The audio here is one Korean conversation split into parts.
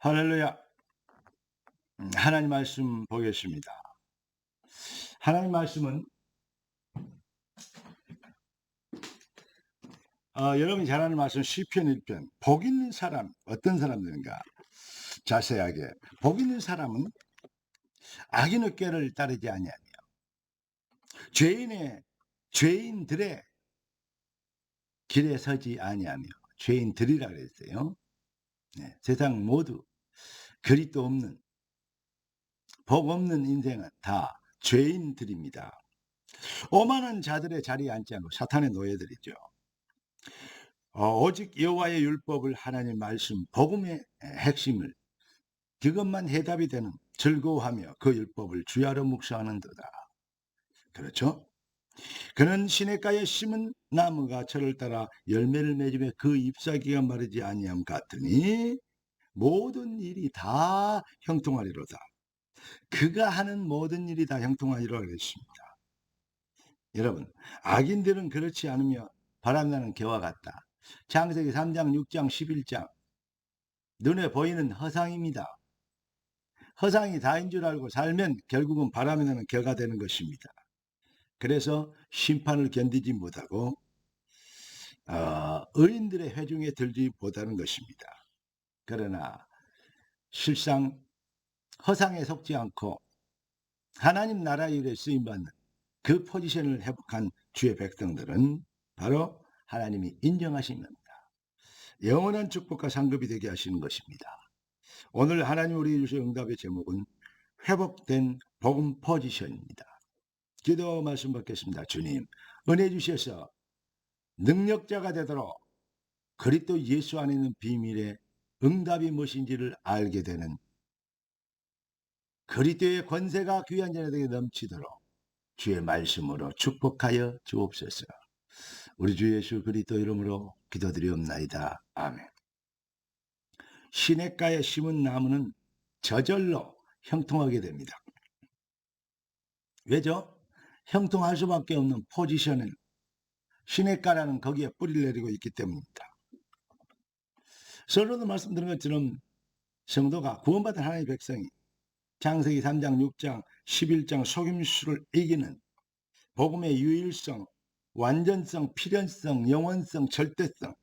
할렐루야. 하나님 말씀 보겠습니다. 하나님 말씀은 여러분이 잘 아는 말씀 시편 1편. 복 있는 사람 어떤 사람들인가? 자세하게. 복 있는 사람은 악인의 꾀를 따르지 아니하며 죄인들의 길에 서지 아니하며. 죄인들이라 그랬어요. 네, 세상 모두 그리스도 없는 복 없는 인생은 다 죄인들입니다. 오만한 자들의 자리에 앉지 않고 사탄의 노예들이죠. 오직 여호와의 율법을 하나님 말씀 복음의 핵심을 그것만 해답이 되는 즐거워하며 그 율법을 주야로 묵상하는도다. 그렇죠? 그는 시냇가에 심은 나무가 철을 따라 열매를 맺으며 그 잎사귀가 마르지 아니함 같으니 모든 일이 다 형통하리로다. 그가 하는 모든 일이 다 형통하리라 그랬습니다. 여러분, 악인들은 그렇지 않으며 바람나는 개와 같다. 창세기 3장, 6장, 11장 눈에 보이는 허상입니다. 허상이 다인 줄 알고 살면 결국은 바람이 나는 개가 되는 것입니다. 그래서 심판을 견디지 못하고 의인들의 회중에 들지 못하는 것입니다. 그러나 실상 허상에 속지 않고 하나님 나라의 일에 쓰임받는 그 포지션을 회복한 주의 백성들은 바로 하나님이 인정하신 겁니다. 영원한 축복과 상급이 되게 하시는 것입니다. 오늘 하나님 우리에게 주신 응답의 제목은 회복된 복음 포지션입니다. 기도 말씀 받겠습니다. 주님, 은혜 주셔서 능력자가 되도록 그리스도 예수 안에 있는 비밀의 응답이 무엇인지를 알게 되는 그리스도의 권세가 귀한 자들에게 넘치도록 주의 말씀으로 축복하여 주옵소서. 우리 주 예수 그리스도 이름으로 기도드리옵나이다. 아멘. 시냇가에 심은 나무는 저절로 형통하게 됩니다. 왜죠? 형통할 수밖에 없는 포지션은 시냇가라는 거기에 뿌리를 내리고 있기 때문입니다. 서로도 말씀드린 것처럼 성도가 구원받은 하나님의 백성이 창세기 3장, 6장, 11장 속임수를 이기는 복음의 유일성, 완전성, 필연성, 영원성, 절대성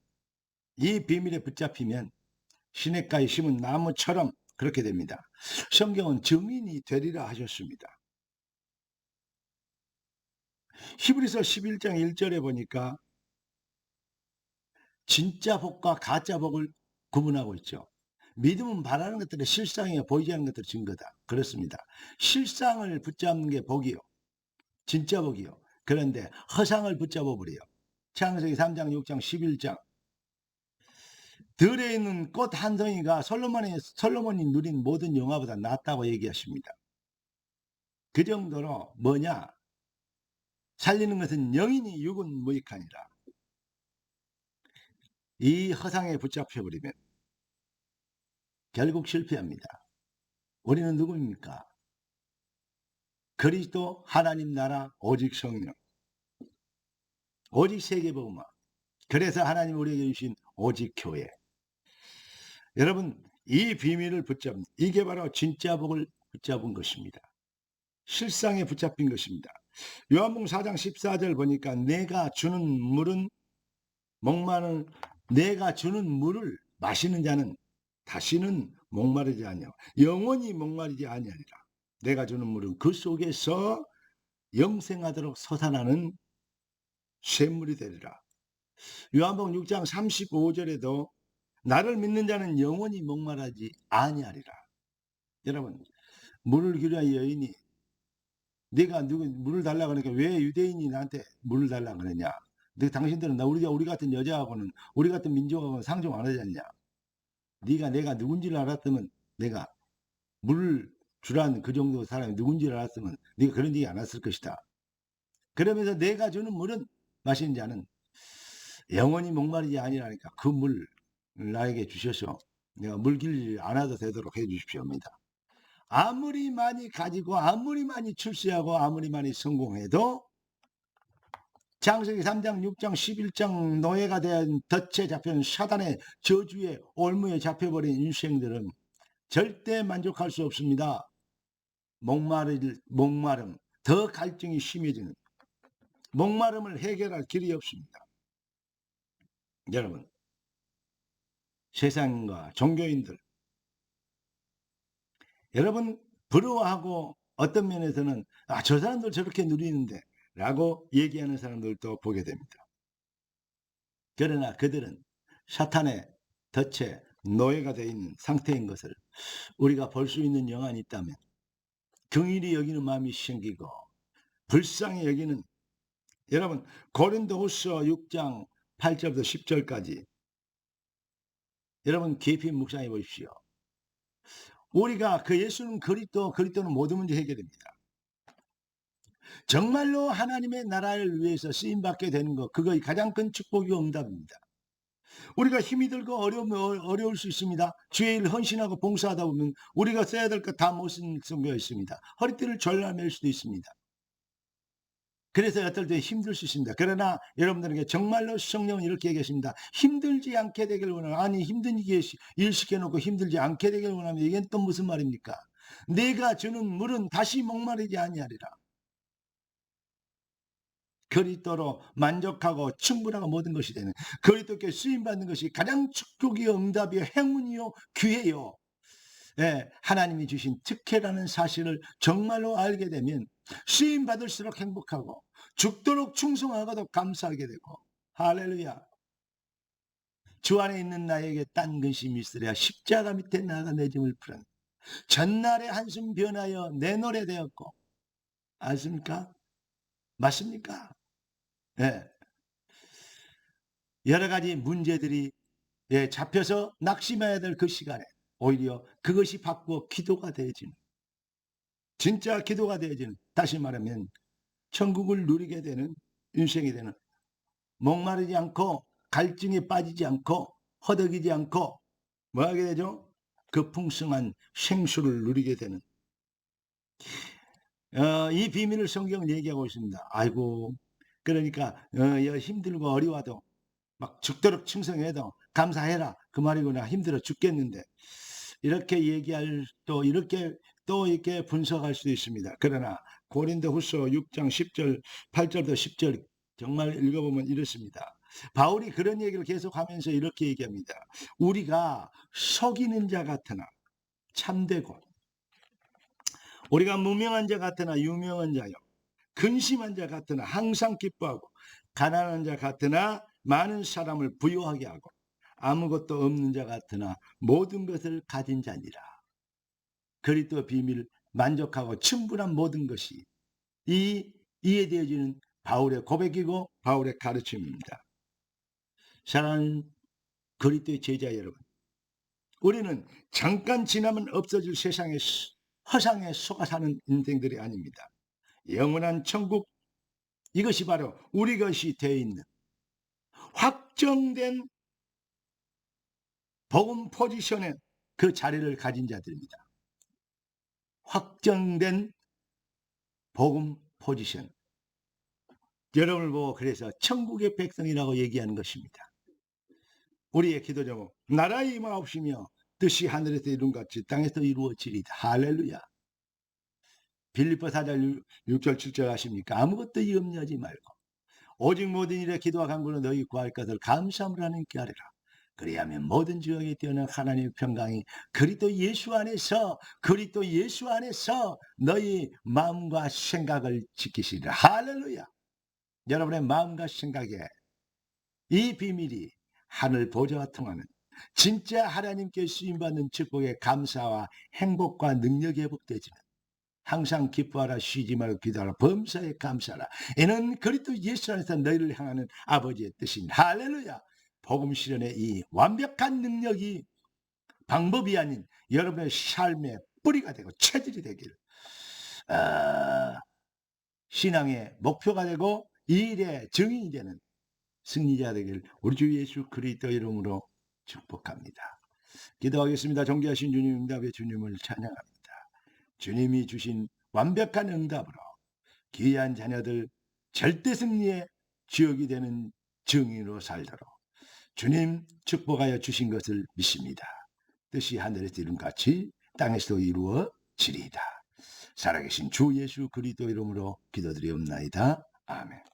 이 비밀에 붙잡히면 시냇가에 심은 나무처럼 그렇게 됩니다. 성경은 증인이 되리라 하셨습니다. 히브리서 11장 1절에 보니까 진짜 복과 가짜 복을 구분하고 있죠. 믿음은 바라는 것들의 실상이요 보이지 않는 것들의 증거다. 그렇습니다. 실상을 붙잡는 게 복이요. 진짜 복이요. 그런데 허상을 붙잡아 버려요. 창세기 3장, 6장, 11장 들에 있는 꽃 한 송이가 솔로몬이 누린 모든 영화보다 낫다고 얘기하십니다. 그 정도로 뭐냐? 살리는 것은 영이니 육은 무익하니라. 이 허상에 붙잡혀버리면 결국 실패합니다. 우리는 누구입니까? 그리스도, 하나님 나라, 오직 성령, 오직 세계복음화. 그래서 하나님 우리에게 주신 오직 교회. 여러분, 이 비밀을 붙잡는 이게 바로 진짜 복을 붙잡은 것입니다. 실상에 붙잡힌 것입니다. 요한복음 4장 14절 보니까 내가 주는 물은 내가 주는 물을 마시는 자는 다시는 목마르지 아니하고 영원히 목마르지 아니하리라. 내가 주는 물은 그 속에서 영생하도록 솟아나는 샘물이 되리라. 요한복음 6장 35절에도 나를 믿는 자는 영원히 목마르지 아니하리라. 여러분, 물을 기르는 여인이 네가 물을 달라 그러니까 왜 유대인이 나한테 물을 달라 그러냐? 당신들은 우리 같은 여자하고는 우리 같은 민족하고는 상종 안 하지 않냐? 내가 누군지를 알았으면 내가 물을 주라는 그 정도 사람이 누군지를 알았으면 네가 그런 얘기 안 했을 것이다. 그러면서 내가 주는 물은 마시는 자는 영원히 목마르지 아니라니까 그 물 나에게 주셔서 내가 물 길지 않아도 되도록 해 주십시오입니다. 아무리 많이 가지고 아무리 많이 출세하고 아무리 많이 성공해도 창세기 3장 6장 11장 노예가 된 덫에 잡혀는 사단의 저주에 올무에 잡혀버린 인생들은 절대 만족할 수 없습니다. 목마름, 더 갈증이 심해지는 목마름을 해결할 길이 없습니다. 여러분, 세상과 종교인들, 여러분 부러워하고 어떤 면에서는 저 사람들 저렇게 누리는데 라고 얘기하는 사람들도 보게 됩니다. 그러나 그들은 사탄의 덫에 노예가 되어 있는 상태인 것을 우리가 볼 수 있는 영안이 있다면 긍휼히 여기는 마음이 생기고 불쌍히 여기는, 여러분 고린도후서 6장 8절부터 10절까지 여러분 깊이 묵상해 보십시오. 우리가 그 예수는 그리스도는 모든 문제 해결됩니다. 정말로 하나님의 나라를 위해서 쓰임받게 되는 것, 그것이 가장 큰 축복이고 응답입니다. 우리가 힘이 들고 어려울 수 있습니다. 주의 일 헌신하고 봉사하다 보면 우리가 써야 될 것 다 못 쓴 경우가 있습니다. 허리띠를 졸라맬 수도 있습니다. 그래서 어떨 때 힘들 수 있습니다. 그러나 여러분들에게 정말로 성령은 이렇게 얘기했습니다. 힘들지 않게 되길 원하는, 아니 힘든 일 시켜놓고 힘들지 않게 되길 원하면 이게 또 무슨 말입니까? 내가 주는 물은 다시 목마르지 아니하리라. 그리스도로 만족하고 충분하고 모든 것이 되는, 그리스도께 쓰임받는 것이 가장 축복이요 응답이요 행운이요 기회요, 하나님이 주신 특혜라는 사실을 정말로 알게 되면 쓰임받을수록 행복하고 죽도록 충성하고도 감사하게 되고, 할렐루야. 주 안에 있는 나에게 딴 근심이 있으랴 십자가 밑에 나가 내 짐을 풀은 전날의 한숨 변하여 내 노래 되었고, 아십니까? 맞습니까? 여러 가지 문제들이 잡혀서 낙심해야 될 그 시간에 오히려 그것이 바꾸어 기도가 되어지는, 진짜 기도가 되어지는, 다시 말하면 천국을 누리게 되는 인생이 되는, 목마르지 않고 갈증에 빠지지 않고 허덕이지 않고 뭐 하게 되죠? 그 풍성한 생수를 누리게 되는, 이 비밀을 성경은 얘기하고 있습니다. 아이고, 그러니까 힘들고 어려워도 막 죽도록 충성해도 감사해라 그 말이구나. 힘들어 죽겠는데 이렇게 얘기할, 또 이렇게 분석할 수도 있습니다. 그러나 고린도후서 6장 10절 8절부터 10절 정말 읽어보면 이렇습니다. 바울이 그런 얘기를 계속하면서 이렇게 얘기합니다. 우리가 속이는 자 같으나 참되고, 우리가 무명한 자 같으나 유명한 자요, 근심한 자 같으나 항상 기뻐하고, 가난한 자 같으나 많은 사람을 부유하게 하고, 아무것도 없는 자 같으나 모든 것을 가진 자니라. 그리스도 비밀, 만족하고 충분한 모든 것이 이해되어지는 바울의 고백이고 바울의 가르침입니다. 사랑하는 그리스도의 제자 여러분, 우리는 잠깐 지나면 없어질 세상의 허상에 속아 사는 인생들이 아닙니다. 영원한 천국, 이것이 바로 우리 것이 되어 있는 확정된 복음 포지션에 그 자리를 가진 자들입니다. 확정된 복음 포지션. 여러분을 보고 그래서 천국의 백성이라고 얘기하는 것입니다. 우리의 기도 제목, 나라의 임하옵시며 뜻이 하늘에서 이룬같이 땅에서 이루어지리다. 할렐루야. 빌립보 4장 6절 7절 하십니까? 아무것도 염려하지 말고 오직 모든 일에 기도와 간구로 너희 구할 것을 감사함으로 하나님께 하리라. 그리하면 모든 지역에 뛰어난 하나님의 평강이 그리스도 예수 안에서 너희 마음과 생각을 지키시리라. 할렐루야. 여러분의 마음과 생각에 이 비밀이 하늘 보좌와 통하는 진짜 하나님께 쓰임받는 축복의 감사와 행복과 능력이 회복되지는, 항상 기뻐하라, 쉬지 말고 기도하라, 범사에 감사하라, 이는 그리스도 예수 안에서 너희를 향하는 아버지의 뜻입니다. 할렐루야. 복음 실현의 이 완벽한 능력이 방법이 아닌 여러분의 삶의 뿌리가 되고 체질이 되길, 신앙의 목표가 되고 이 일의 증인이 되는 승리자 되길 우리 주 예수 그리스도 이름으로 축복합니다. 기도하겠습니다. 존귀하신 주님, 응답의 주님을 찬양합니다. 주님이 주신 완벽한 응답으로 귀한 자녀들 절대 승리의 주역이 되는 증인으로 살도록 주님 축복하여 주신 것을 믿습니다. 뜻이 하늘에서 이룬 같이 땅에서도 이루어지리이다. 살아계신 주 예수 그리스도 이름으로 기도드리옵나이다. 아멘.